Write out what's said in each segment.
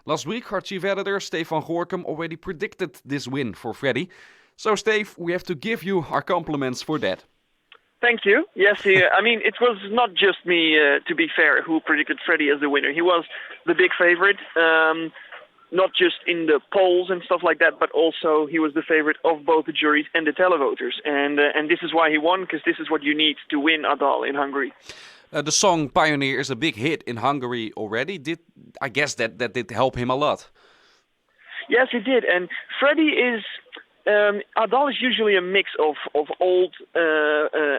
Last week, our chief editor, Stefan Gorkum, already predicted this win for Freddie. So, Steve, we have to give you our compliments for that. Thank you. Yes, I mean, it was not just me, to be fair, who predicted Freddie as the winner. He was the big favorite, not just in the polls and stuff like that, but also he was the favorite of both the juries and the televoters. And this is why he won, because this is what you need to win A Dal in Hungary. The song Pioneer is a big hit in Hungary already. I guess that did help him a lot. Yes, it did. And Freddie is... A Dal is usually a mix of old,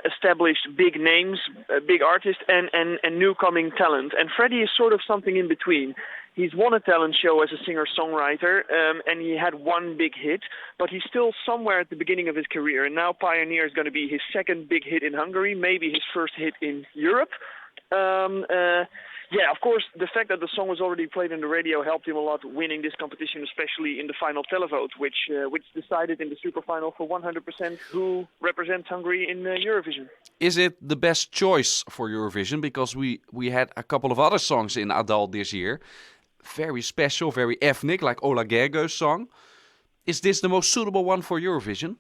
established big names, big artists, and new coming talent. And Freddie is sort of something in between. He's won a talent show as a singer-songwriter, and he had one big hit, but he's still somewhere at the beginning of his career. And now Pioneer is going to be his second big hit in Hungary, maybe his first hit in Europe. Yeah, of course, the fact that the song was already played on the radio helped him a lot winning this competition, especially in the final televote, which decided in the super final for 100% who represents Hungary in Eurovision. Is it the best choice for Eurovision? Because we had a couple of other songs in A Dal this year. Very special, very ethnic, like Ola Gergő's song. Is this the most suitable one for Eurovision?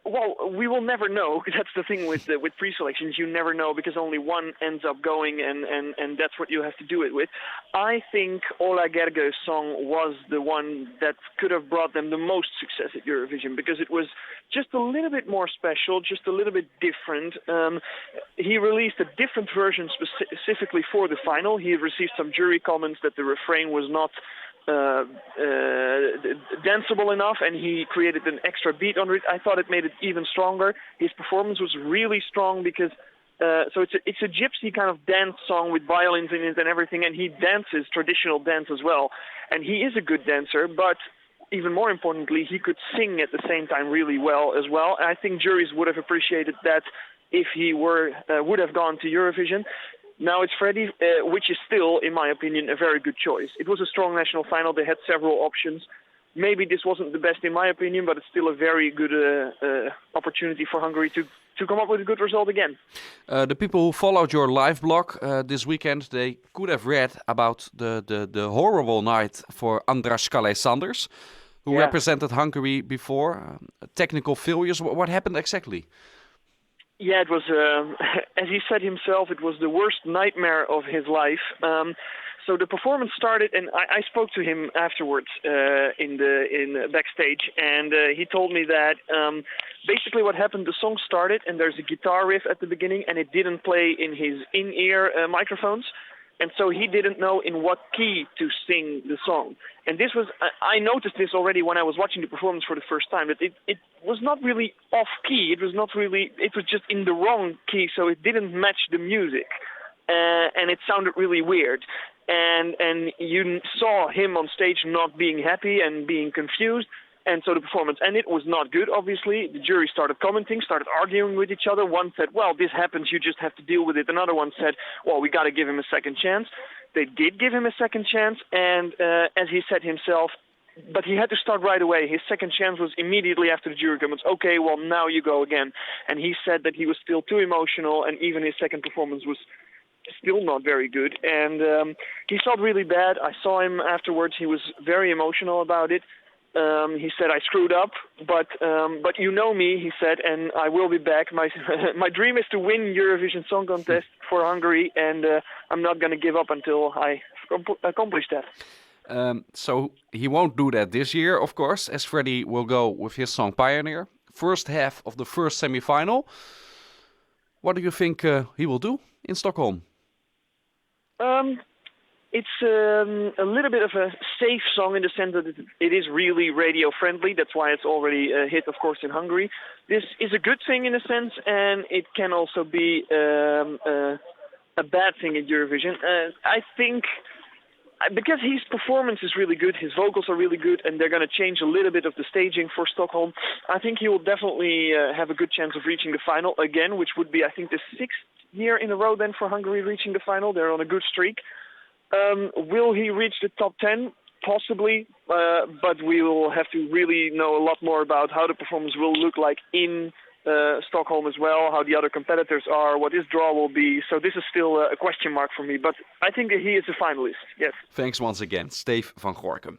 Well, we will never know. That's the thing with pre-selections. You never know because only one ends up going, and that's what you have to do it with. I think Ola Gergő's song was the one that could have brought them the most success at Eurovision because it was just a little bit more special, just a little bit different. He released a different version specifically for the final. He received some jury comments that the refrain was not danceable enough, and he created an extra beat on it. I thought it made it even stronger. His performance was really strong because so it's a gypsy kind of dance song with violins in it and everything, and he dances traditional dance as well. And he is a good dancer, but even more importantly, he could sing at the same time really well as well. And I think juries would have appreciated that if he would have gone to Eurovision. Now it's Freddie, which is still, in my opinion, a very good choice. It was a strong national final. They had several options. Maybe this wasn't the best in my opinion, but it's still a very good opportunity for Hungary to come up with a good result again. The people who followed your live blog this weekend, they could have read about the horrible night for András Sanders, who represented Hungary before. Technical failures. What happened exactly? Yeah, it was, as he said himself, it was the worst nightmare of his life. So the performance started, and I spoke to him afterwards in backstage, and he told me that basically what happened, the song started, and there's a guitar riff at the beginning, and it didn't play in his in-ear microphones. And so he didn't know in what key to sing the song. And this was, I noticed this already when I was watching the performance for the first time, that it was not really off key. It was just in the wrong key, so it didn't match the music. And it sounded really weird. And you saw him on stage not being happy and being confused. And so the performance, and it was not good, obviously. The jury started commenting, started arguing with each other. One said, well, this happens, you just have to deal with it. Another one said, well, we got to give him a second chance. They did give him a second chance, and as he said himself, but he had to start right away. His second chance was immediately after the jury comments. Okay, well, now you go again. And he said that he was still too emotional, and even his second performance was still not very good. And he felt really bad. I saw him afterwards. He was very emotional about it. He said, I screwed up, but you know me, he said, and I will be back. My dream is to win Eurovision Song Contest for Hungary, and I'm not going to give up until I accomplish that. So he won't do that this year, of course, as Freddie will go with his song Pioneer. First half of the first semi-final. What do you think he will do in Stockholm? It's a little bit of a safe song in the sense that it is really radio friendly. That's why it's already a hit, of course, in Hungary. This is a good thing in a sense, and it can also be a bad thing in Eurovision. I think because his performance is really good, his vocals are really good, and they're going to change a little bit of the staging for Stockholm, I think he will definitely have a good chance of reaching the final again, which would be, I think, the 6th year in a row then for Hungary reaching the final. They're on a good streak. Will he reach the top 10? Possibly, but we will have to really know a lot more about how the performance will look like in Stockholm as well, how the other competitors are, what his draw will be. So this is still a question mark for me, but I think he is a finalist, yes. Thanks once again, Steve van Gorkum.